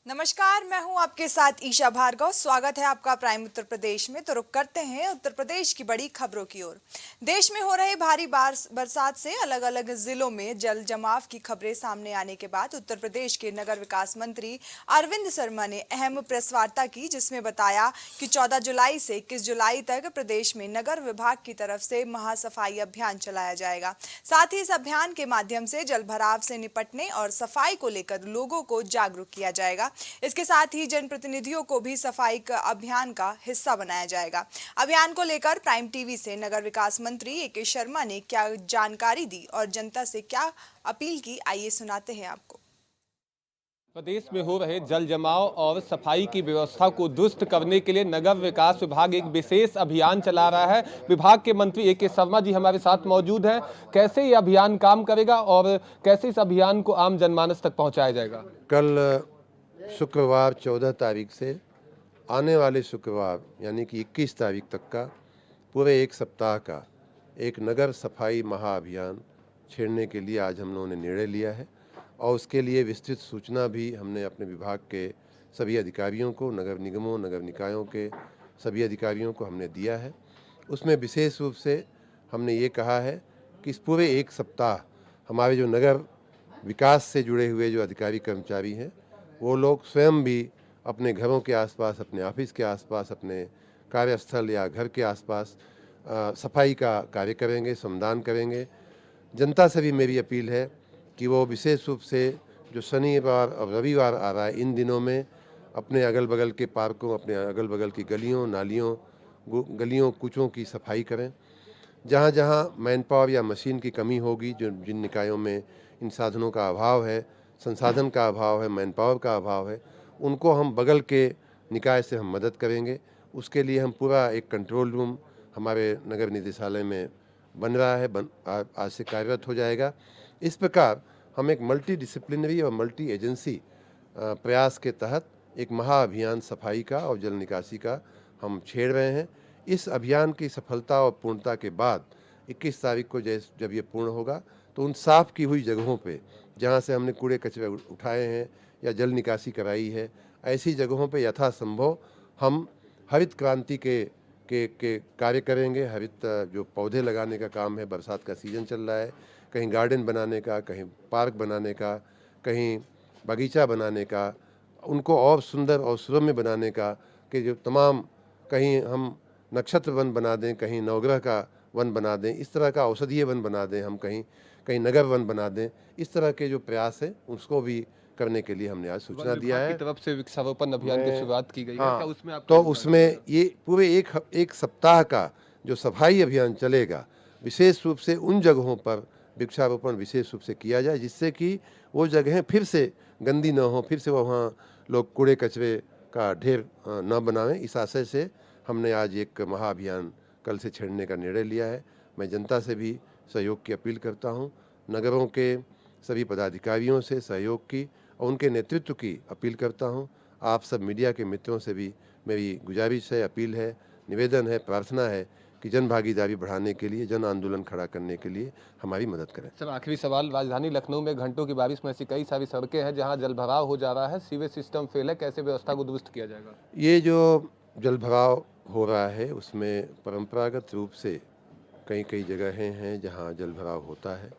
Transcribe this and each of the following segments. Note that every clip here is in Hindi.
नमस्कार, मैं हूं आपके साथ ईशा भार्गव। स्वागत है आपका प्राइम उत्तर प्रदेश में। तो रुक करते हैं उत्तर प्रदेश की बड़ी खबरों की ओर। देश में हो रहे भारी बरसात से अलग अलग जिलों में जल जमाव की खबरें सामने आने के बाद उत्तर प्रदेश के नगर विकास मंत्री अरविंद शर्मा ने अहम प्रेस वार्ता की, जिसमें बताया कि 14 जुलाई से 21 जुलाई तक प्रदेश में नगर विभाग की तरफ से महासफाई अभियान चलाया जाएगा। साथ ही इस अभियान के माध्यम से जल भराव से निपटने और सफाई को लेकर लोगों को जागरूक किया जाएगा। इसके साथ ही जनप्रतिनिधियों को भी सफाई का अभियान का हिस्सा बनाया जाएगा। अभियान को लेकर प्राइम टीवी से नगर विकास मंत्री ए के शर्मा ने क्या जानकारी दी और जनता से क्या अपील की, आइए सुनाते हैं आपको। प्रदेश में हो रहे जल जमाव और सफाई की व्यवस्था को दुरुस्त करने के लिए नगर विकास विभाग एक विशेष अभियान चला रहा है। विभाग के मंत्री ए के शर्मा जी हमारे साथ मौजूद हैं। कैसे ये अभियान काम करेगा और कैसे इस अभियान को आम जनमानस तक पहुंचाया जाएगा? कल शुक्रवार 14 तारीख से आने वाले शुक्रवार यानी कि 21 तारीख तक का पूरे एक सप्ताह का एक नगर सफाई महाअभियान छेड़ने के लिए आज हम लोगों ने निर्णय लिया है और उसके लिए विस्तृत सूचना भी हमने अपने विभाग के सभी अधिकारियों को, नगर निगमों, नगर निकायों के सभी अधिकारियों को हमने दिया है। उसमें विशेष रूप से हमने ये कहा है कि इस पूरे एक सप्ताह हमारे जो नगर विकास से जुड़े हुए जो अधिकारी कर्मचारी हैं वो लोग स्वयं भी अपने घरों के आसपास, अपने ऑफिस के आसपास, अपने कार्यस्थल या घर के आसपास सफाई का कार्य करेंगे, श्रमदान करेंगे। जनता से भी मेरी अपील है कि वो विशेष रूप से जो शनिवार और रविवार आ रहा है, इन दिनों में अपने अगल बगल के पार्कों, अपने अगल बगल की गलियों, नालियों, गलियों कूचों की सफाई करें। जहाँ जहाँ मैन पावर या मशीन की कमी होगी, जो जिन निकायों में इन साधनों का अभाव है, संसाधन का अभाव है, मैन पावर का अभाव है, उनको हम बगल के निकाय से हम मदद करेंगे। उसके लिए हम पूरा एक कंट्रोल रूम हमारे नगर निदेशालय में बन रहा है, आज से कार्यरत हो जाएगा। इस प्रकार हम एक मल्टी डिसिप्लिनरी और मल्टी एजेंसी प्रयास के तहत एक महाअभियान सफाई का और जल निकासी का हम छेड़ रहे हैं। इस अभियान की सफलता और पूर्णता के बाद 21 तारीख को जब ये पूर्ण होगा तो उन साफ़ की हुई जगहों पे जहाँ से हमने कूड़े कचरे उठाए हैं या जल निकासी कराई है, ऐसी जगहों पे यथासंभव हम हरित क्रांति के कार्य करेंगे। हरित जो पौधे लगाने का काम है, बरसात का सीज़न चल रहा है, कहीं गार्डन बनाने का, कहीं पार्क बनाने का, कहीं बगीचा बनाने का, उनको और सुंदर और सुरम्य बनाने का, कि जो तमाम कहीं हम नक्षत्र वन बना दें, कहीं नवग्रह का वन बना दें, इस तरह का औषधीय वन बना दें, हम कहीं कहीं नगर वन बना दें। इस तरह के जो प्रयास है उसको भी करने के लिए हमने आज सूचना दिया है। की तरफ से वृक्षारोपण अभियान की शुरुआत की गई है। हाँ, क्या उसमें आप तो उसमें ये पूरे एक सप्ताह का जो सफाई अभियान चलेगा, विशेष रूप से उन जगहों पर वृक्षारोपण विशेष रूप से किया जाए, जिससे कि वो जगहें फिर से गंदी न हो, फिर से वहाँ लोग कूड़े कचरे का ढेर न बनावें। इस आशय से हमने आज एक महाअभियान कल से छेड़ने का निर्णय लिया है। मैं जनता से भी सहयोग की अपील करता हूँ, नगरों के सभी पदाधिकारियों से सहयोग की और उनके नेतृत्व की अपील करता हूँ। आप सब मीडिया के मित्रों से भी मेरी गुजारिश है, अपील है, निवेदन है, प्रार्थना है कि जन भागीदारी बढ़ाने के लिए, जन आंदोलन खड़ा करने के लिए हमारी मदद करें। सर, आखिरी सवाल, राजधानी लखनऊ में घंटों की बारिश में ऐसी कई सारी सड़कें हैं जहां जलभराव हो जा रहा है, सीवेज सिस्टम फेल है, कैसे व्यवस्था को दुरुस्त किया जाएगा? ये जो जलभराव हो रहा है उसमें परंपरागत रूप से कई कई जगहें हैं जहां जलभराव होता है।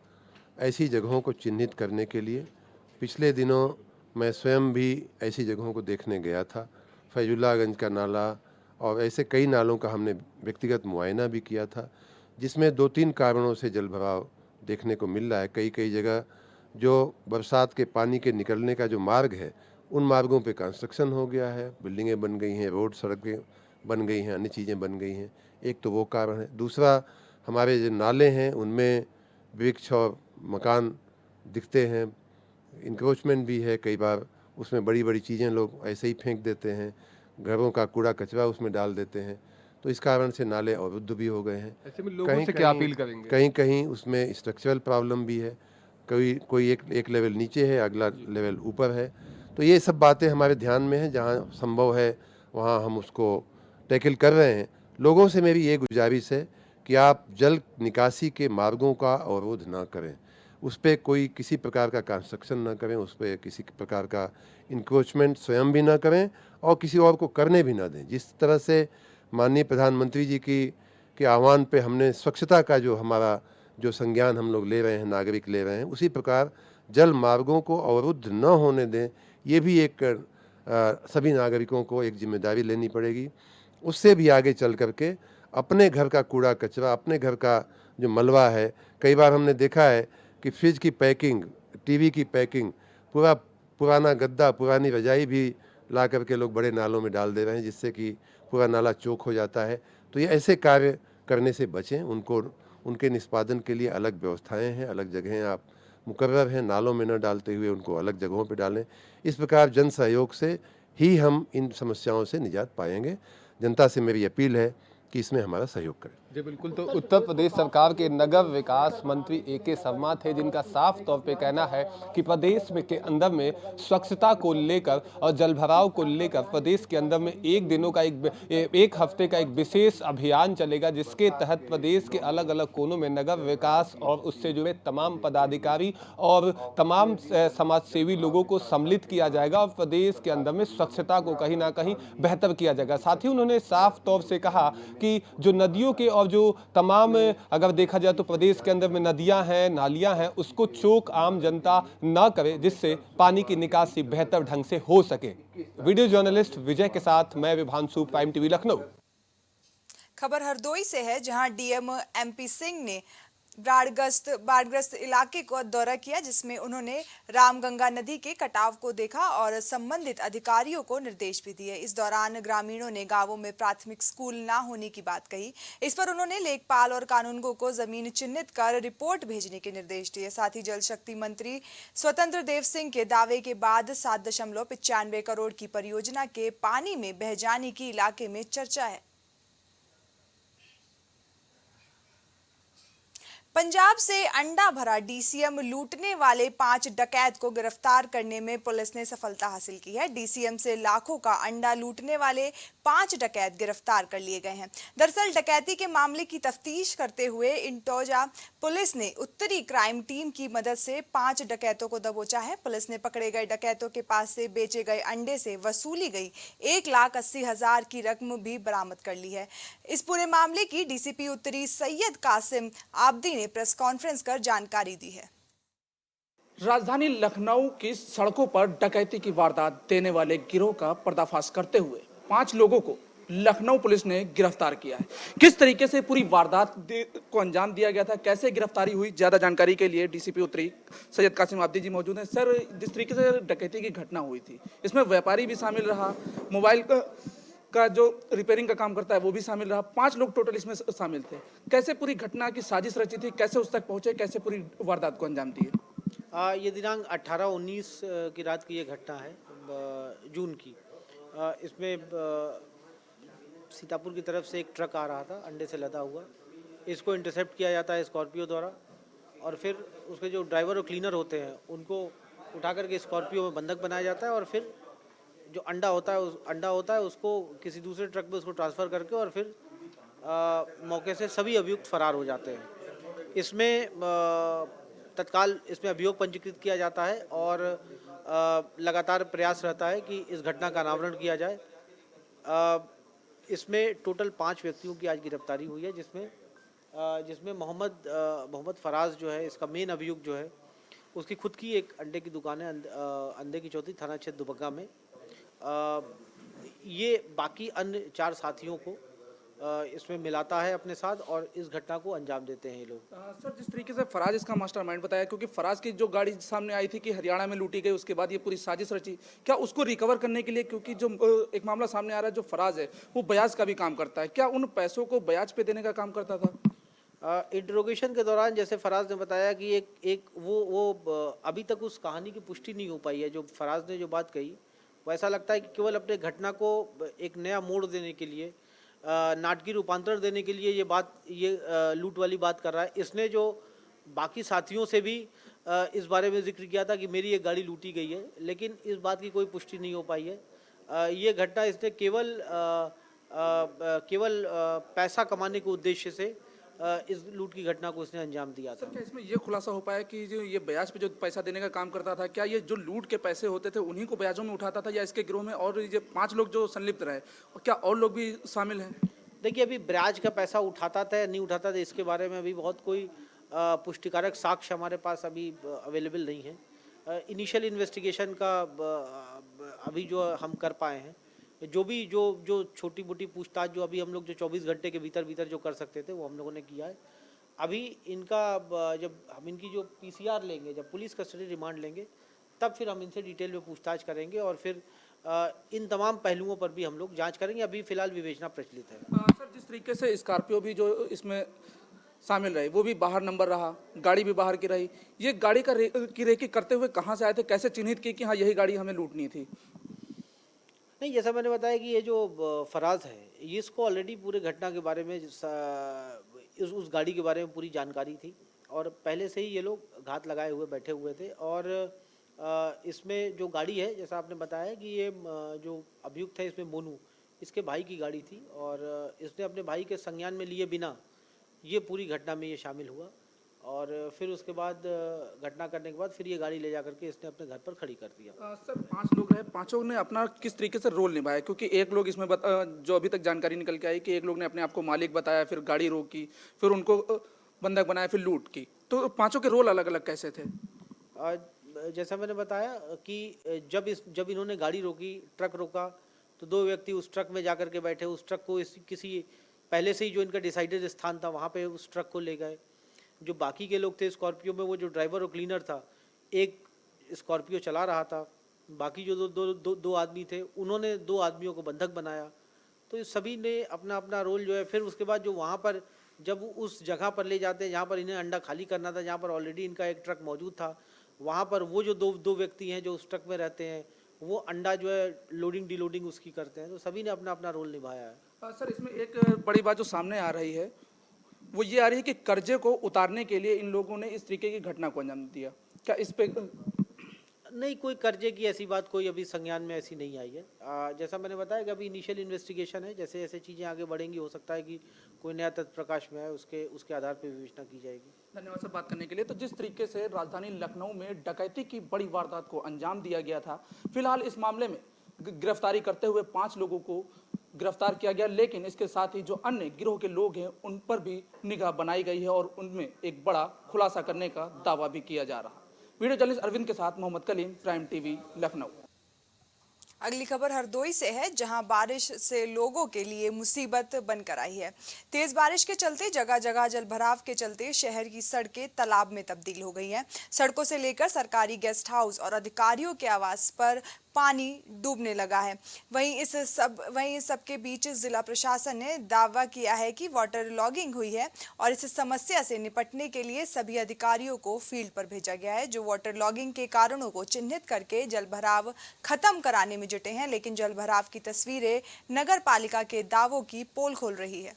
ऐसी जगहों को चिन्हित करने के लिए पिछले दिनों मैं स्वयं भी ऐसी जगहों को देखने गया था। फैजुल्लागंज का नाला और ऐसे कई नालों का हमने व्यक्तिगत मुआयना भी किया था, जिसमें 2-3 कारणों से जलभराव देखने को मिल रहा है। कई कई जगह जो बरसात के पानी के निकलने का जो मार्ग है, उन मार्गों पे कंस्ट्रक्शन हो गया है, बिल्डिंगें बन गई हैं, रोड सड़कें बन गई हैं, अन्य चीज़ें बन गई हैं। एक तो वो कारण है। दूसरा, हमारे जो नाले हैं उनमें वृक्ष और मकान दिखते हैं, इंक्रोचमेंट भी है। कई बार उसमें बड़ी बड़ी चीज़ें लोग ऐसे ही फेंक देते हैं, घरों का कूड़ा कचरा उसमें डाल देते हैं, तो इस कारण से नाले अवरुद्ध भी हो गए हैं। ऐसे में लोगों से क्या अपील करेंगे? कहीं कहीं उसमें स्ट्रक्चरल प्रॉब्लम भी है, कोई एक लेवल नीचे है, अगला लेवल ऊपर है। तो ये सब बातें हमारे ध्यान में हैं, जहाँ संभव है वहाँ हम उसको टैकल कर रहे हैं। लोगों से मेरी ये गुजारिश है कि आप जल निकासी के मार्गों का अवरोध ना करें, उस पर कोई किसी प्रकार का कंस्ट्रक्शन ना करें, उस पर किसी प्रकार का इंक्रोचमेंट स्वयं भी ना करें और किसी और को करने भी ना दें। जिस तरह से माननीय प्रधानमंत्री जी के आह्वान पे हमने स्वच्छता का जो हमारा जो संज्ञान हम लोग ले रहे हैं, नागरिक ले रहे हैं, उसी प्रकार जल मार्गों को अवरुद्ध न होने दें। ये भी एक सभी नागरिकों को एक जिम्मेदारी लेनी पड़ेगी। उससे भी आगे चल करके अपने घर का कूड़ा कचरा, अपने घर का जो मलबा है, कई बार हमने देखा है कि फ्रिज की पैकिंग, टीवी की पैकिंग, पूरा पुराना गद्दा, पुरानी रजाई भी ला करके लोग बड़े नालों में डाल दे रहे हैं, जिससे कि पूरा नाला चौक हो जाता है। तो ये ऐसे कार्य करने से बचें। उनके निष्पादन के लिए अलग व्यवस्थाएं हैं, अलग जगहें आप मुकर्रर हैं, नालों में न डालते हुए उनको अलग जगहों पर डालें। इस प्रकार जन सहयोग से ही हम इन समस्याओं से निजात पाएंगे। जनता से मेरी अपील है कि इसमें हमारा सहयोग करें। जी बिल्कुल। तो उत्तर प्रदेश सरकार के नगर विकास मंत्री ए.के. शर्मा थे, जिनका साफ तौर पे कहना है कि प्रदेश में के अंदर में स्वच्छता को लेकर और जलभराव को लेकर प्रदेश के अंदर में एक हफ्ते का एक विशेष अभियान चलेगा, जिसके तहत प्रदेश के अलग अलग कोनों में नगर विकास और उससे जुड़े तमाम पदाधिकारी और तमाम समाज सेवी लोगों को सम्मिलित किया जाएगा और प्रदेश के अंदर में स्वच्छता को कहीं ना कहीं बेहतर किया जाएगा। साथ ही उन्होंने साफ तौर से कहा कि जो नदियों के और जो तमाम अगर देखा जाए तो प्रदेश के अंदर में नदियां हैं, नालियां हैं, उसको चोक आम जनता ना करे, जिससे पानी की निकासी बेहतर ढंग से हो सके। वीडियो जर्नलिस्ट विजय के साथ मैं विभांशु, प्राइम टीवी लखनऊ। खबर हरदोई से है, जहां डीएम एमपी सिंह ने बाढ़ग्रस्त इलाके को दौरा किया, जिसमें उन्होंने रामगंगा नदी के कटाव को देखा और संबंधित अधिकारियों को निर्देश भी दिए। इस दौरान ग्रामीणों ने गांवों में प्राथमिक स्कूल ना होने की बात कही। इस पर उन्होंने लेखपाल और कानूनगो को जमीन चिन्हित कर रिपोर्ट भेजने के निर्देश दिए। साथ ही जल शक्ति मंत्री स्वतंत्र देव सिंह के दावे के बाद 7.95 करोड़ की परियोजना के पानी में बह जाने की इलाके में चर्चा है। पंजाब से अंडा भरा डीसीएम लूटने वाले 5 डकैत को गिरफ्तार करने में पुलिस ने सफलता हासिल की है। डीसीएम से लाखों का अंडा लूटने वाले 5 डकैत गिरफ्तार कर लिए गए हैं। दरअसल डकैती के मामले की तफ्तीश करते हुए इंटोजा पुलिस ने उत्तरी क्राइम टीम की मदद से 5 डकैतों को दबोचा है। पुलिस ने पकड़े गए डकैतों के पास से बेचे गए अंडे से वसूली गई 1,80,000 की रकम भी बरामद कर ली है। इस पूरे मामले की डीसीपी उत्तरी सैयद कासिम आबदी ने प्रेस कॉन्फ्रेंस कर जानकारी दी है। राजधानी लखनऊ की सड़कों पर डकैती की वारदात देने वाले गिरोह का पर्दाफाश करते हुए 5 लोगों को लखनऊ पुलिस ने गिरफ्तार किया है। किस तरीके से पूरी वारदात को अंजाम दिया गया था, कैसे गिरफ्तारी हुई, ज्यादा जानकारी के लिए डीसीपी उत्तरी सैयद कासिम आबदी जी मौजूद हैं। सर, जिस तरीके से डकैती की घटना हुई थी, इसमें व्यापारी भी शामिल रहा, मोबाइल का जो रिपेयरिंग का काम करता है वो भी शामिल रहा, 5 लोग टोटल इसमें शामिल थे। कैसे पूरी घटना की साजिश रची थी, कैसे उस तक पहुंचे, कैसे पूरी वारदात को अंजाम दिए? ये दिनांक 18-19 की रात की ये घटना है, जून की। इसमें सीतापुर की तरफ से एक ट्रक आ रहा था अंडे से लदा हुआ। इसको इंटरसेप्ट किया जाता है स्कॉर्पियो द्वारा, और फिर उसके जो ड्राइवर और क्लीनर होते हैं उनको उठा करके स्कॉर्पियो में बंधक बनाया जाता है, और फिर जो अंडा होता है उसको किसी दूसरे ट्रक में उसको ट्रांसफ़र करके और फिर मौके से सभी अभियुक्त फरार हो जाते हैं। इसमें तत्काल इसमें अभियोग पंजीकृत किया जाता है और लगातार प्रयास रहता है कि इस घटना का अनावरण किया जाए। इसमें टोटल 5 व्यक्तियों की आज गिरफ्तारी हुई है, जिसमें मोहम्मद फराज जो है, इसका मेन अभियुक्त जो है, उसकी खुद की एक अंडे की दुकान है अंडे की चौथी, थाना क्षेत्र दुबग्गा में। ये बाकी अन्य 4 साथियों को इसमें मिलाता है अपने साथ और इस घटना को अंजाम देते हैं ये लोग। सर, जिस तरीके से फराज इसका मास्टरमाइंड बताया, क्योंकि फराज की जो गाड़ी सामने आई थी कि हरियाणा में लूटी गई, उसके बाद ये पूरी साजिश रची, क्या उसको रिकवर करने के लिए, क्योंकि जो एक मामला सामने आ रहा है, जो फराज है वो ब्याज का भी काम करता है, क्या उन पैसों को ब्याज पे देने का काम करता था? इंटरोगेशन के दौरान जैसे फराज ने बताया कि वो अभी तक उस कहानी की पुष्टि नहीं हो पाई है। जो फराज ने जो बात कही वो ऐसा लगता है कि केवल अपने घटना को एक नया मोड़ देने के लिए, नाटकीय रूपांतरण देने के लिए ये लूट वाली बात कर रहा है। इसने जो बाकी साथियों से भी इस बारे में जिक्र किया था कि मेरी एक गाड़ी लूटी गई है, लेकिन इस बात की कोई पुष्टि नहीं हो पाई है। ये घटना इसने केवल पैसा कमाने के उद्देश्य से इस लूट की घटना को उसने अंजाम दिया था। सर क्या इसमें ये खुलासा हो पाया कि जो ये ब्याज पे जो पैसा देने का काम करता था, क्या ये जो लूट के पैसे होते थे उन्हीं को ब्याजों में उठाता था, या इसके गिरोह में और ये 5 लोग जो संलिप्त रहे, और क्या और लोग भी शामिल हैं? देखिए, अभी ब्याज का पैसा उठाता था या नहीं उठाता था, इसके बारे में अभी बहुत कोई पुष्टिकारक साक्ष्य हमारे पास अभी अवेलेबल नहीं है। इनिशियल इन्वेस्टिगेशन का अभी जो हम कर पाए हैं, जो छोटी मोटी पूछताछ जो अभी हम लोग जो 24 घंटे के भीतर भीतर जो कर सकते थे वो हम लोगों ने किया है। अभी इनका जब हम इनकी जो पीसीआर लेंगे, जब पुलिस कस्टडी रिमांड लेंगे, तब फिर हम इनसे डिटेल में पूछताछ करेंगे और फिर इन तमाम पहलुओं पर भी हम लोग जांच करेंगे। अभी फिलहाल विवेचना प्रचलित है। सर जिस तरीके से स्कॉर्पियो भी जो इसमें शामिल रही, वो भी बाहर नंबर रहा, गाड़ी भी बाहर की रही, ये गाड़ी की रेकी करते हुए कहाँ से आए थे, कैसे चिन्हित की कि हाँ यही गाड़ी हमें लूटनी थी? नहीं, जैसा मैंने बताया कि ये जो फराज है, ये इसको ऑलरेडी पूरे घटना के बारे में उस गाड़ी के बारे में पूरी जानकारी थी और पहले से ही ये लोग घात लगाए हुए बैठे हुए थे। और इसमें जो गाड़ी है, जैसा आपने बताया कि ये जो अभियुक्त है इसमें मोनू, इसके भाई की गाड़ी थी और इसने अपने भाई के संज्ञान में लिए बिना ये पूरी घटना में ये शामिल हुआ और फिर उसके बाद घटना करने के बाद फिर ये गाड़ी ले जा करके इसने अपने घर पर खड़ी कर दिया। सर 5 लोग रहे, पांचों ने अपना किस तरीके से रोल निभाया? क्योंकि एक लोग इसमें जो अभी तक जानकारी निकल के आई कि एक लोग ने अपने आप को मालिक बताया, फिर गाड़ी रोकी, फिर उनको बंधक बनाया, फिर लूट की, तो पांचों के रोल अलग अलग कैसे थे? जैसा मैंने बताया कि जब इन्होंने गाड़ी रोकी, ट्रक रोका, तो 2 व्यक्ति उस ट्रक में जाकर के बैठे, उस ट्रक को किसी पहले से ही जो इनका डिसाइडेड स्थान था वहाँ पे उस ट्रक को ले गए। जो बाकी के लोग थे स्कॉर्पियो में, वो जो ड्राइवर और क्लीनर था, एक स्कॉर्पियो चला रहा था, बाकी जो दो आदमी थे उन्होंने 2 आदमियों को बंधक बनाया। तो इस सभी ने अपना अपना रोल जो है, फिर उसके बाद जो वहाँ पर जब उस जगह पर ले जाते हैं जहाँ पर इन्हें अंडा खाली करना था, जहाँ पर ऑलरेडी इनका एक ट्रक मौजूद था, वहाँ पर वो जो दो व्यक्ति हैं जो उस ट्रक में रहते हैं, वो अंडा जो है लोडिंग डिलोडिंग उसकी करते हैं। तो सभी ने अपना अपना रोल निभाया है। सर इसमें एक बड़ी बात जो सामने आ रही है वो ये आ रही है कि कर्जे को उतारने के लिए इन लोगों ने इस तरीके की घटना को अंजाम दिया। क्या इस पे नहीं, कोई कर्जे की ऐसी बात कोई अभी संज्ञान में ऐसी नहीं आई है। जैसा मैंने बताया कि अभी इनिशियल इन्वेस्टिगेशन है, जैसे जैसे चीज़ें आगे बढ़ेंगी हो सकता है कि कोई नया तथ्य प्रकाश में आए, उसके आधार पर विवेचना की जाएगी। धन्यवाद सर बात करने के लिए। तो जिस तरीके से राजधानी लखनऊ में डकैती की बड़ी वारदात को अंजाम दिया गया था, फिलहाल इस मामले में गिरफ्तारी करते हुए 5 लोगों को गिरफ्तार किया गया, लेकिन इसके साथ ही जो अन्य गिरोह के लोग हैं उन पर भी निगाह बनाई गई है और उनमें एक बड़ा खुलासा करने का दावा भी किया जा रहा। वीडियो जर्नलिस्ट अरविंद के साथ मोहम्मद कलीम, प्राइम टीवी, लखनऊ। अगली खबर हरदोई से है, जहां बारिश से लोगों के लिए मुसीबत बनकर आई है। तेज बारिश के चलते जगह जगह जलभराव के चलते शहर की सड़कें तालाब में तब्दील हो गई हैं। सड़कों से लेकर सरकारी गेस्ट हाउस और अधिकारियों के आवास पर पानी डूबने लगा है। वहीं इस सब के बीच जिला प्रशासन ने दावा किया है कि वाटर लॉगिंग हुई है और इस समस्या से निपटने के लिए सभी अधिकारियों को फील्ड पर भेजा गया है, जो वाटर लॉगिंग के कारणों को चिन्हित करके जलभराव खत्म कराने में जुटे हैं। लेकिन जलभराव की तस्वीरें नगर पालिका के दावों की पोल खोल रही है।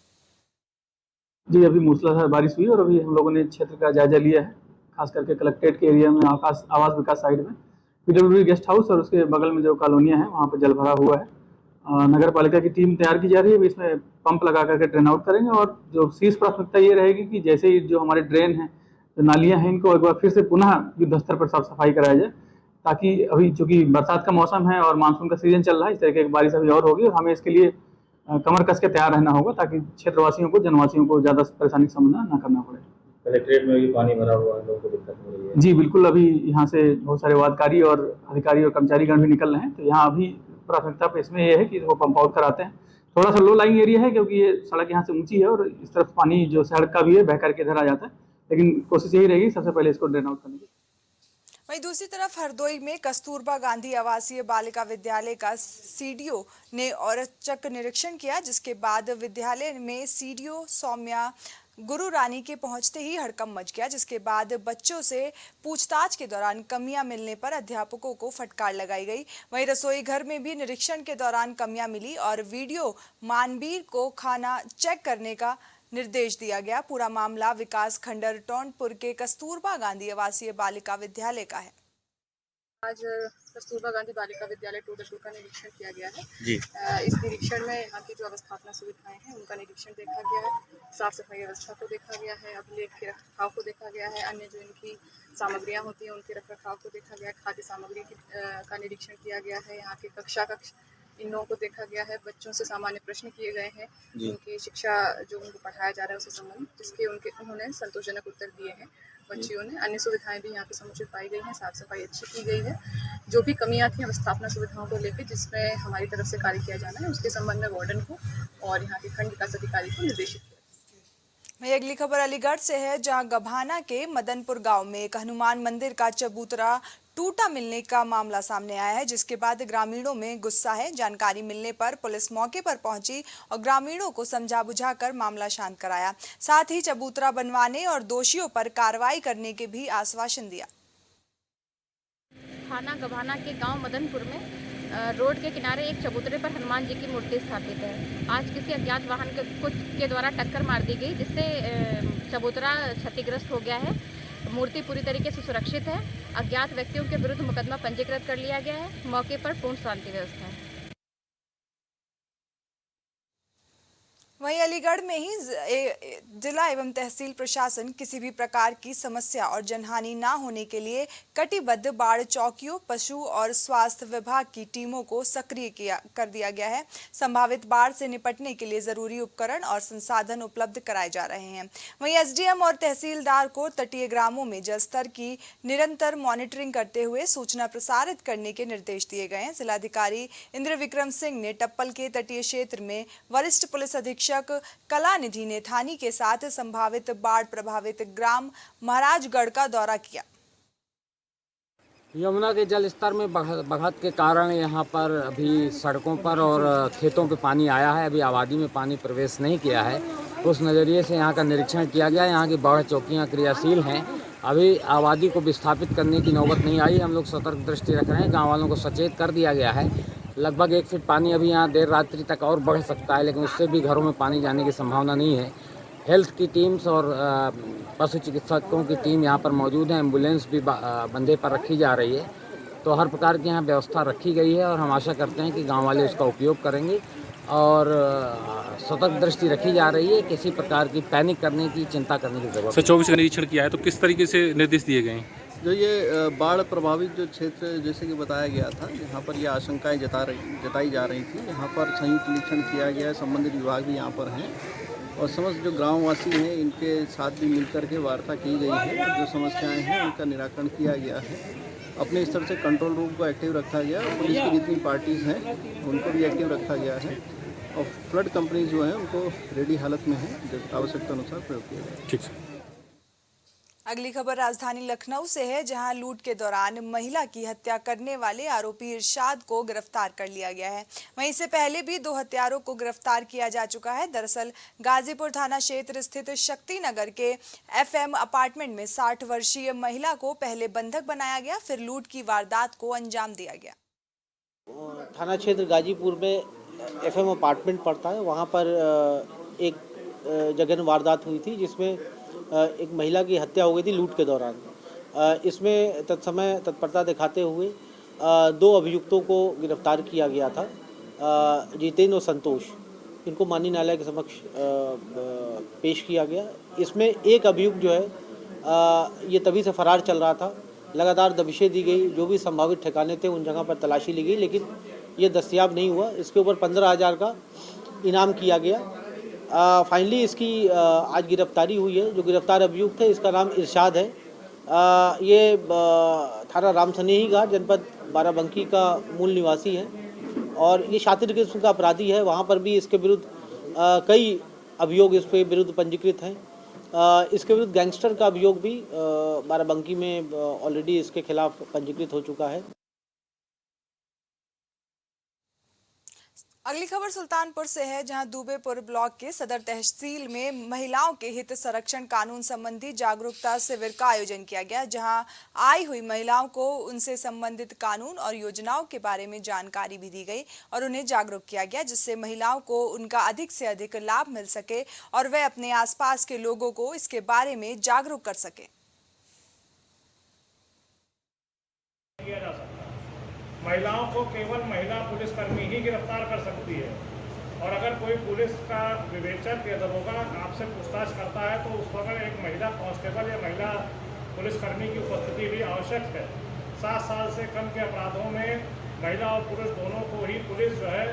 जी, अभी मूसलाधार बारिश हुई और अभी हम लोगों ने क्षेत्र का जायजा लिया है, खास करके कलेक्ट्रेट के एरिया में, आवास विकास साइड में पीडब्ल्यूडी गेस्ट हाउस और उसके बगल में जो कॉलोनियाँ हैं वहाँ पर जल भरा हुआ है। नगर पालिका की टीम तैयार की जा रही है, इसमें पंप लगा करके ड्रेन आउट करेंगे और जो शीर्ष प्राथमिकता ये रहेगी कि जैसे ही जो हमारे ड्रेन हैं, जो नालियाँ हैं, इनको एक बार फिर से पुनः युद्ध स्तर पर साफ सफाई कराया जाए, ताकि अभी चूँकि बरसात का मौसम है और मानसून का सीजन चल रहा है, इस तरीके की बारिश अभी और होगी और हमें इसके लिए कमर कस के तैयार रहना होगा ताकि क्षेत्रवासियों को, जनवासियों को ज़्यादा परेशानी का सामना ना करना पड़े। कलेक्ट्रेट में भी पानी भरा हुआ है, लोगों को दिक्कत हो रही है। जी बिल्कुल, अभी यहाँ से बहुत सारे वादकारी और अधिकारी और कर्मचारीगण भी निकल रहे हैं, तो यहाँ अभी प्राथमिकता पे इसमें ये है कि वो पंप आउट कराते हैं। थोड़ा सा लो लाइंग एरिया है क्योंकि ये सड़क यहाँ से ऊंची है और इस तरफ पानी जो सड़क का भी है बह करके इधर आ जाता है, लेकिन कोशिश यही रहेगी सबसे पहले इसको ड्रेन आउट करने की। वहीं दूसरी तरफ हरदोई में कस्तूरबा गांधी आवासीय बालिका विद्यालय का सीडीओ ने औचक निरीक्षण किया, जिसके बाद विद्यालय में सीडीओ सौम्या गुरु रानी के पहुंचते ही हड़कंप मच गया, जिसके बाद बच्चों से पूछताछ के दौरान कमियां मिलने पर अध्यापकों को फटकार लगाई गई। वहीं रसोई घर में भी निरीक्षण के दौरान कमियां मिली और वीडियो मानवीर को खाना चेक करने का निर्देश दिया गया। पूरा मामला विकास खंड टोंटपुर के कस्तूरबा गांधी आवासीय बालिका विद्यालय का है। आज कस्तूरबा गांधी बालिका विद्यालय टोडरपुर का निरीक्षण किया गया है। जी। इस निरीक्षण में यहाँ की जो अवस्थापना सुविधाएं हैं उनका निरीक्षण देखा गया है, साफ सफाई व्यवस्था को देखा गया है, अभिलेख के रखरखाव को देखा गया है, अन्य जो इनकी सामग्रियां होती हैं उनके रखरखाव को देखा गया है, खाद्य सामग्री का निरीक्षण किया गया है, यहाँ के कक्ष इन लोगों को देखा गया है, बच्चों से सामान्य प्रश्न किए गए हैं, उनकी शिक्षा जो उनको पढ़ाया जा रहा है उससे संबंधित, जिसके उन्होंने संतोषजनक उत्तर दिए हैं बच्चियों ने। अन्य सुविधाएं भी यहाँ पे समुचित पाई गई हैं, साफ सफाई अच्छी की गई है। जो भी कमियां थी अवस्थापना सुविधाओं को लेकर जिसमें हमारी तरफ से कार्य किया जाना है उसके संबंध में वार्डन को और यहाँ के खंड विकास अधिकारी को निर्देशित किया। वहीं अगली खबर अलीगढ़ से है, जहां गभाना के मदनपुर गांव में एक हनुमान मंदिर का चबूतरा टूटा मिलने का मामला सामने आया है, जिसके बाद ग्रामीणों में गुस्सा है। जानकारी मिलने पर पुलिस मौके पर पहुंची और ग्रामीणों को समझा बुझाकर मामला शांत कराया। साथ ही चबूतरा बनवाने और दोषियों पर कार्रवाई करने के भी आश्वासन दिया। थाना गभाना के गांव मदनपुर में रोड के किनारे एक चबूतरे पर हनुमान जी की मूर्ति स्थापित है। आज किसी अज्ञात वाहन के द्वारा टक्कर मार दी गई, जिससे चबूतरा क्षतिग्रस्त हो गया है। मूर्ति पूरी तरीके से सुरक्षित है। अज्ञात व्यक्तियों के विरुद्ध मुकदमा पंजीकृत कर लिया गया है। मौके पर पूर्ण शांति व्यवस्था है। वहीं अलीगढ़ में ही जिला एवं तहसील प्रशासन किसी भी प्रकार की समस्या और जनहानि न होने के लिए कटिबद्ध बाढ़ चौकियों, पशु और स्वास्थ्य विभाग की टीमों को सक्रिय कर दिया गया है। संभावित बाढ़ से निपटने के लिए जरूरी उपकरण और संसाधन उपलब्ध कराए जा रहे हैं। वहीं एसडीएम और तहसीलदार को तटीय ग्रामों में जल स्तर की निरंतर मॉनिटरिंग करते हुए सूचना प्रसारित करने के निर्देश दिए गए हैं। जिलाधिकारी इंद्र विक्रम सिंह ने टप्पल के तटीय क्षेत्र में वरिष्ठ पुलिस अधीक्षक कलानिधि नेथानी के साथ संभावित बाढ़ प्रभावित ग्राम महाराजगढ़ का दौरा किया। यमुना के जल स्तर में बढ़त के कारण यहाँ पर अभी सड़कों पर और खेतों पे पानी आया है। अभी आबादी में पानी प्रवेश नहीं किया है। उस नज़रिए से यहाँ का निरीक्षण किया गया। यहाँ की बाढ़ चौकियाँ क्रियाशील हैं। अभी आबादी को विस्थापित करने की नौबत नहीं आई। हम लोग सतर्क दृष्टि रख रहे हैं। गाँव वालों को सचेत कर दिया गया है। लगभग 1 फीट पानी अभी यहाँ देर रात्रि तक और बढ़ सकता है, लेकिन उससे भी घरों में पानी जाने की संभावना नहीं है। हेल्थ की टीम्स और पशु चिकित्सकों की टीम यहाँ पर मौजूद है। एम्बुलेंस भी बंदे पर रखी जा रही है। तो हर प्रकार की यहाँ व्यवस्था रखी गई है और हम आशा करते हैं कि गांव वाले उसका उपयोग करेंगे और सतर्क दृष्टि रखी जा रही है। किसी प्रकार की पैनिक करने की, चिंता करने की जरूरत सर 24 का निरीक्षण किया है, तो किस तरीके से निर्देश दिए गए हैं? जो ये बाढ़ प्रभावित जो क्षेत्र जैसे कि बताया गया था, यहाँ पर ये आशंकाएं जताई जा रही थी। यहाँ पर संयुक्त निरीक्षण किया गया है। संबंधित विभाग भी यहाँ पर हैं और समस्त जो ग्रामवासी हैं इनके साथ भी मिलकर के वार्ता की गई है। जो समस्याएं हैं उनका निराकरण किया गया है। अपने स्तर से कंट्रोल रूम को एक्टिव रखा गया। पुलिस की जितनी पार्टीज़ हैं उनको भी एक्टिव रखा गया है और फ्लड कंपनी जो है उनको रेडी हालत में है, जब आवश्यकता अनुसार प्रयोग किया जाए। ठीक है। अगली खबर राजधानी लखनऊ से है, जहां लूट के दौरान महिला की हत्या करने वाले आरोपी इरशाद को गिरफ्तार कर लिया गया है। वहीं इससे पहले भी 2 हत्यारों को गिरफ्तार किया जा चुका है। दरअसल गाजीपुर थाना क्षेत्र स्थित शक्ति नगर के FM अपार्टमेंट में 60 वर्षीय महिला को पहले बंधक बनाया गया, फिर लूट की वारदात को अंजाम दिया गया। थाना क्षेत्र गाजीपुर में FM अपार्टमेंट पड़ता है। वहाँ पर एक जघन्य वारदात हुई थी जिसमें एक महिला की हत्या हो गई थी लूट के दौरान। इसमें तत्समय तत्परता दिखाते हुए 2 अभियुक्तों को गिरफ्तार किया गया था, जितेंद्र और संतोष। इनको माननीय न्यायालय के समक्ष पेश किया गया। इसमें एक अभियुक्त जो है ये तभी से फरार चल रहा था। लगातार दबिशें दी गई, जो भी संभावित ठिकाने थे उन जगह पर तलाशी ली गई, लेकिन ये दस्तयाब नहीं हुआ। इसके ऊपर 15,000 का इनाम किया गया। फाइनली इसकी आज गिरफ्तारी हुई है। जो गिरफ्तार अभियुक्त है इसका नाम इरशाद है। ये थाना रामसनेही घाट जनपद बाराबंकी का मूल निवासी है और ये शातिर किस्म का अपराधी है। वहाँ पर भी इसके विरुद्ध कई अभियोग इसके विरुद्ध पंजीकृत हैं। इसके विरुद्ध गैंगस्टर का अभियोग भी बाराबंकी में ऑलरेडी इसके खिलाफ पंजीकृत हो चुका है। अगली खबर सुल्तानपुर से है, जहां दुबेपुर ब्लॉक के सदर तहसील में महिलाओं के हित संरक्षण कानून संबंधी जागरूकता शिविर का आयोजन किया गया, जहां आई हुई महिलाओं को उनसे संबंधित कानून और योजनाओं के बारे में जानकारी भी दी गई और उन्हें जागरूक किया गया, जिससे महिलाओं को उनका अधिक से अधिक लाभ मिल सके और वे अपने आसपास के लोगों को इसके बारे में जागरूक कर सके। महिलाओं को केवल महिला पुलिसकर्मी ही गिरफ्तार कर सकती है, और अगर कोई पुलिस का विवेचक या दरोगा आपसे पूछताछ करता है तो उस वक्त एक महिला कांस्टेबल या महिला पुलिसकर्मी की उपस्थिति भी आवश्यक है। 7 साल से कम के अपराधों में महिला और पुरुष दोनों को ही पुलिस जो है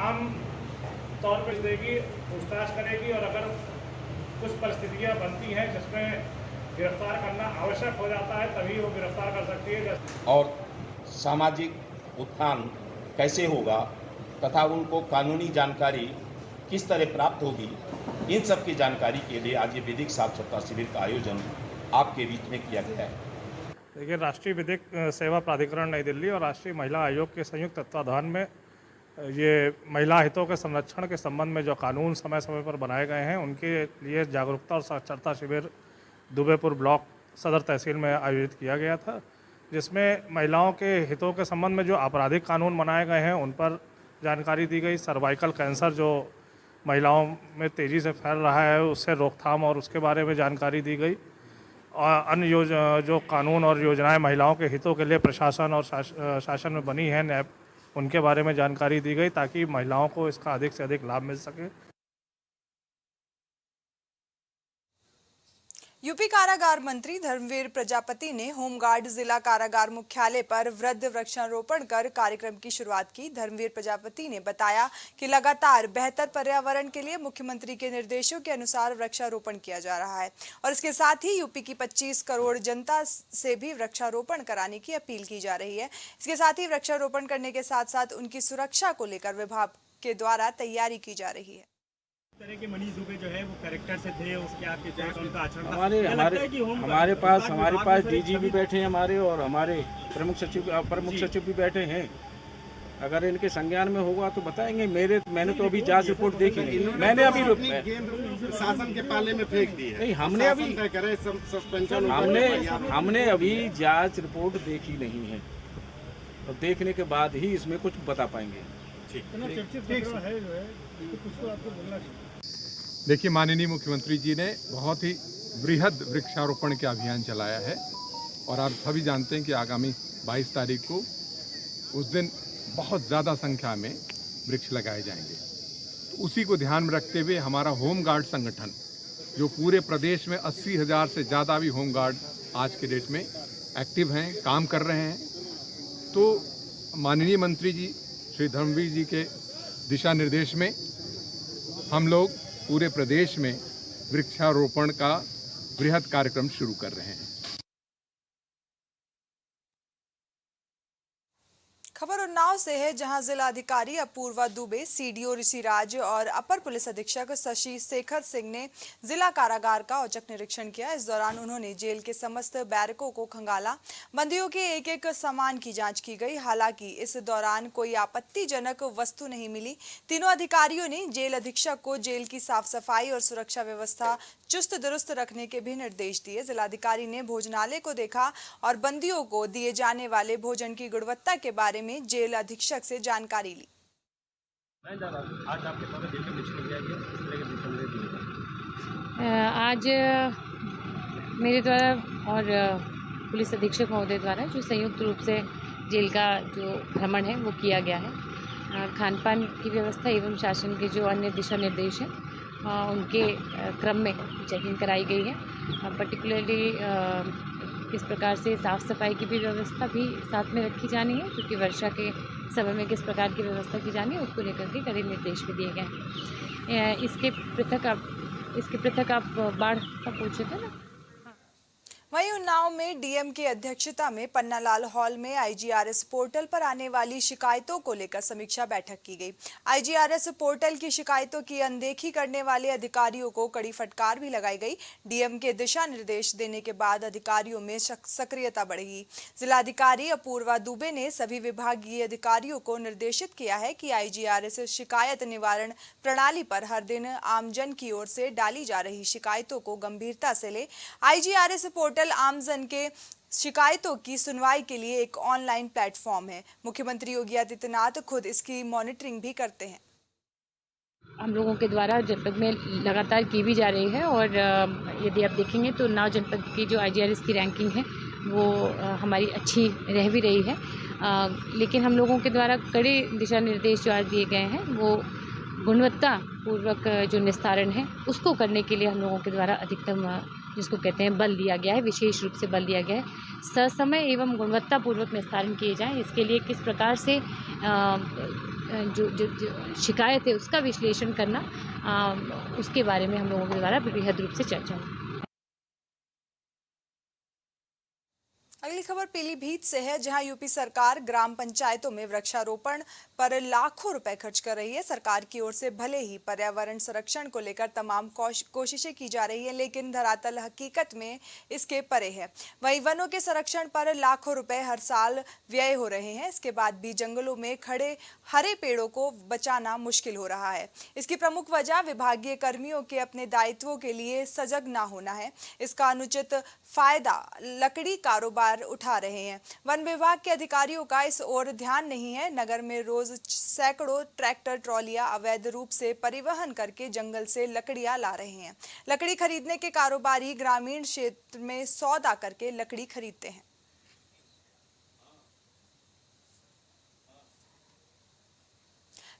आम तौर पर देगी, पूछताछ करेगी, और अगर कुछ परिस्थितियां बनती हैं जिसमें गिरफ्तार करना आवश्यक हो जाता है तभी वो गिरफ्तार कर सकती है। और सामाजिक उत्थान कैसे होगा तथा उनको कानूनी जानकारी किस तरह प्राप्त होगी, इन सब की जानकारी के लिए आज ये विधिक साक्षरता शिविर का आयोजन आपके बीच में किया गया है। देखिए, राष्ट्रीय विधिक सेवा प्राधिकरण नई दिल्ली और राष्ट्रीय महिला आयोग के संयुक्त तत्वाधान में ये महिला हितों के संरक्षण के संबंध में जो कानून समय समय पर बनाए गए हैं उनके लिए जागरूकता और साक्षरता शिविर दुबेपुर ब्लॉक सदर तहसील में आयोजित किया गया था, जिसमें महिलाओं के हितों के संबंध में जो आपराधिक कानून बनाए गए हैं उन पर जानकारी दी गई। सर्वाइकल कैंसर जो महिलाओं में तेज़ी से फैल रहा है उससे रोकथाम और उसके बारे में जानकारी दी गई, और अन्य जो कानून और योजनाएं महिलाओं के हितों के लिए प्रशासन और शासन में बनी हैं नैब, उनके बारे में जानकारी दी गई ताकि महिलाओं को इसका अधिक से अधिक लाभ मिल सके। यूपी कारागार मंत्री धर्मवीर प्रजापति ने होमगार्ड जिला कारागार मुख्यालय पर वृद्ध वृक्षारोपण कर कार्यक्रम की शुरुआत की। धर्मवीर प्रजापति ने बताया कि लगातार बेहतर पर्यावरण के लिए मुख्यमंत्री के निर्देशों के अनुसार वृक्षारोपण किया जा रहा है, और इसके साथ ही यूपी की 25 करोड़ जनता से भी वृक्षारोपण कराने की अपील की जा रही है। इसके साथ ही वृक्षारोपण करने के साथ साथ उनकी सुरक्षा को लेकर विभाग के द्वारा तैयारी की जा रही है। तरह के मनीष दुबे जो है वो कैरेक्टर से थे, उसके आपके तरह का उनका आचरण हमारे पास डीजी भी बैठे हैं हमारे, और हमारे प्रमुख सचिव भी बैठे हैं। अगर इनके संज्ञान में होगा तो बताएंगे। मैंने तो अभी जांच रिपोर्ट देखी नहीं, मैंने अभी शासन के पाले में फेंक दी है। नहीं, हमने अभी जांच रिपोर्ट देखी नहीं है, और देखने के बाद ही इसमें कुछ बता पाएंगे। देखिए, माननीय मुख्यमंत्री जी ने बहुत ही बृहद वृक्षारोपण का अभियान चलाया है, और आप सभी जानते हैं कि आगामी 22 तारीख को उस दिन बहुत ज़्यादा संख्या में वृक्ष लगाए जाएंगे। तो उसी को ध्यान में रखते हुए हमारा होमगार्ड संगठन, जो पूरे प्रदेश में 80,000 से ज़्यादा भी होमगार्ड आज के डेट में एक्टिव हैं, काम कर रहे हैं, तो माननीय मंत्री जी श्री धर्मवीर जी के दिशा निर्देश में हम लोग पूरे प्रदेश में वृक्षारोपण का बृहद कार्यक्रम शुरू कर रहे हैं। खबर उन्नाव से है, जहां जिला अधिकारी अपूर्वा दुबे, सीडीओ ऋषिराज और अपर पुलिस अधीक्षक शशि शेखर सिंह ने जिला कारागार का औचक निरीक्षण किया। इस दौरान उन्होंने जेल के समस्त बैरकों को खंगाला। बंदियों के एक एक सामान की जांच की गई। हालांकि इस दौरान कोई आपत्तिजनक वस्तु नहीं मिली। तीनों अधिकारियों ने जेल अधीक्षक को जेल की साफ सफाई और सुरक्षा व्यवस्था चुस्त दुरुस्त रखने के भी निर्देश दिए। जिलाधिकारी ने भोजनालय को देखा और बंदियों को दिए जाने वाले भोजन की गुणवत्ता के बारे में जेल अधीक्षक से जानकारी ली। आज मेरे द्वारा और पुलिस अधीक्षक महोदय द्वारा जो संयुक्त रूप से जेल का जो भ्रमण है वो किया गया है। खान पान की व्यवस्था एवं शासन के जो अन्य दिशा निर्देश हैं उनके क्रम में चेकिंग कराई गई है। पर्टिकुलरली किस प्रकार से साफ़ सफाई की भी व्यवस्था भी साथ में रखी जानी है, क्योंकि वर्षा के समय में किस प्रकार की व्यवस्था की जानी है उसको लेकर के कड़े निर्देश भी दिए गए हैं। इसके पृथक आप बाढ़ का पूछे थे ना। वहीं उन्नाव में डीएम की अध्यक्षता में पन्नालाल हॉल में आईजीआरएस पोर्टल पर आने वाली शिकायतों को लेकर समीक्षा बैठक की गई। आईजीआरएस पोर्टल की शिकायतों की अनदेखी करने वाले अधिकारियों को कड़ी फटकार भी लगाई गई। डीएम के दिशा निर्देश देने के बाद अधिकारियों में सक्रियता बढ़ेगी। जिलाधिकारी अपूर्वा दुबे ने सभी विभागीय अधिकारियों को निर्देशित किया है कि आईजीआरएस शिकायत निवारण प्रणाली पर हर दिन आमजन की ओर से डाली जा रही शिकायतों को गंभीरता से ले। आईजीआरएस पोर्टल आमजन के शिकायतों की सुनवाई के लिए एक ऑनलाइन प्लेटफॉर्म है। मुख्यमंत्री योगी आदित्यनाथ खुद इसकी मॉनिटरिंग भी करते हैं। हम लोगों के द्वारा जनपद में लगातार की भी जा रही है, और यदि आप देखेंगे तो उन्नाव जनपद की जो आईजीआरएस की रैंकिंग है वो हमारी अच्छी रह भी रही है। लेकिन हम लोगों के द्वारा कड़े दिशा निर्देश जो आज दिए गए हैं वो गुणवत्ता पूर्वक जो निस्तारण है उसको करने के लिए हम लोगों के द्वारा अधिकतम जिसको कहते हैं बल दिया गया है, विशेष रूप से बल दिया गया है। ससमय एवं गुणवत्ता पूर्वक निस्तारण किए जाएं। इसके लिए किस प्रकार से जो शिकायत है उसका विश्लेषण करना, उसके बारे में हम लोगों के द्वारा बृहद रूप से चर्चा हुई। अगली खबर पीलीभीत से है, जहां यूपी सरकार ग्राम पंचायतों में वृक्षारोपण पर लाखों रुपए खर्च कर रही है। सरकार की ओर से भले ही पर्यावरण संरक्षण को लेकर तमाम कोशिशें की जा रही है, लेकिन धरातल हकीकत में इसके परे है। वहीं वनों के संरक्षण पर लाखों रुपए हर साल व्यय हो रहे हैं। इसके बाद भी जंगलों में खड़े हरे पेड़ों को बचाना मुश्किल हो रहा है। इसकी प्रमुख वजह विभागीय कर्मियों के अपने दायित्वों के लिए सजग न होना है। इसका अनुचित फायदा लकड़ी कारोबार उठा रहे हैं। वन विभाग के अधिकारियों का इस ओर ध्यान नहीं है। नगर में रोज सैकड़ों ट्रैक्टर ट्रॉलियां अवैध रूप से परिवहन करके जंगल से लकड़ियां ला रहे हैं। लकड़ी खरीदने के कारोबारी ग्रामीण क्षेत्र में सौदा करके लकड़ी खरीदते हैं।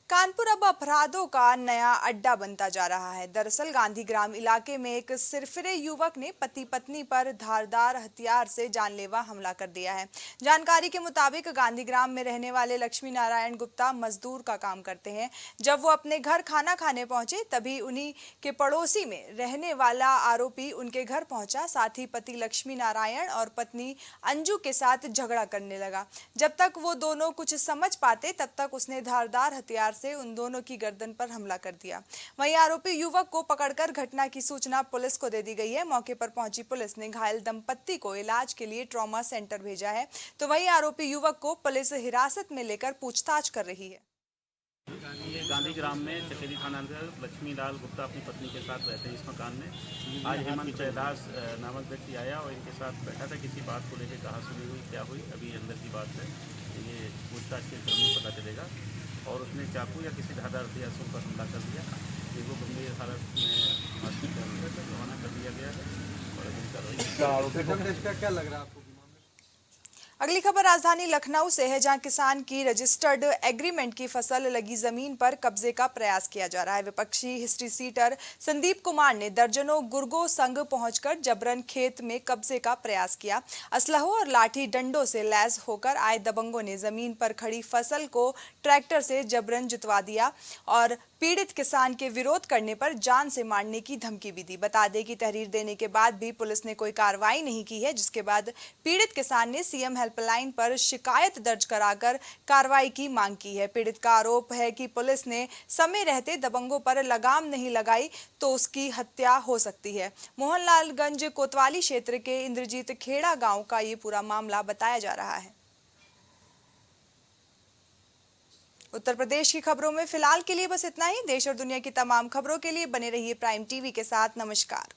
कानपुर अब अपराधों का नया अड्डा बनता जा रहा है। दरअसल गांधीग्राम इलाके में एक सिरफिरे युवक ने पति पत्नी पर धारदार हथियार से जानलेवा हमला कर दिया है। जानकारी के मुताबिक गांधीग्राम में रहने वाले लक्ष्मी नारायण गुप्ता मजदूर का काम करते हैं। जब वो अपने घर खाना खाने पहुंचे तभी उन्हीं के पड़ोसी में रहने वाला आरोपी उनके घर पहुंचा। साथ ही पति लक्ष्मी नारायण और पत्नी अंजू के साथ झगड़ा करने लगा। जब तक वो दोनों कुछ समझ पाते तब तक उसने धारदार हथियार से उन दोनों की गर्दन पर हमला कर दिया। वहीं आरोपी युवक को पकड़कर घटना की सूचना पुलिस को दे दी गई है। मौके पर पहुंची पुलिस ने घायल दंपत्ति को इलाज के लिए ट्रॉमा सेंटर भेजा है, तो वहीं आरोपी युवक को पुलिस हिरासत में लेकर पूछताछ कर रही है। ये गांधीग्राम में चकेरी थाना अंतर्गत लक्ष्मीलाल गुप्ता अपनी पत्नी के साथ रहते हैं इस मकान में। आज हेमंत जयदास नामक व्यक्ति आया और इनके साथ बैठा था। किसी बात को लेकर कहा सुनी हुई क्या हुई अभी अंदर की बात है, ये पूछताछ के क्रम में पता चलेगा। और उसने चाकू या किसी धारदार हथियार से उन पर हमला कर दिया। वो गंभीर हालत में हॉस्पिटल रवाना कर दिया गया है। और क्या लग रहा है आपको? अगली खबर राजधानी लखनऊ से है, जहां किसान की रजिस्टर्ड एग्रीमेंट की फसल लगी जमीन पर कब्जे का प्रयास किया जा रहा है। विपक्षी हिस्ट्री सीटर संदीप कुमार ने दर्जनों गुर्गों संग पहुंचकर जबरन खेत में कब्जे का प्रयास किया। असलहों और लाठी डंडों से लैस होकर आए दबंगों ने जमीन पर खड़ी फसल को ट्रैक्टर से जबरन जुतवा दिया और पीड़ित किसान के विरोध करने पर जान से मारने की धमकी भी दी। बता दें कि तहरीर देने के बाद भी पुलिस ने कोई कार्रवाई नहीं की है, जिसके बाद पीड़ित किसान ने सीएम हेल्पलाइन पर शिकायत दर्ज कराकर कार्रवाई की मांग की है। पीड़ित का आरोप है कि पुलिस ने समय रहते दबंगों पर लगाम नहीं लगाई तो उसकी हत्या हो सकती है। मोहनलालगंज कोतवाली क्षेत्र के इंद्रजीत खेड़ा गांव का ये पूरा मामला बताया जा रहा है। उत्तर प्रदेश की खबरों में फिलहाल के लिए बस इतना ही। देश और दुनिया की तमाम खबरों के लिए बने रहिए प्राइम टीवी के साथ। नमस्कार।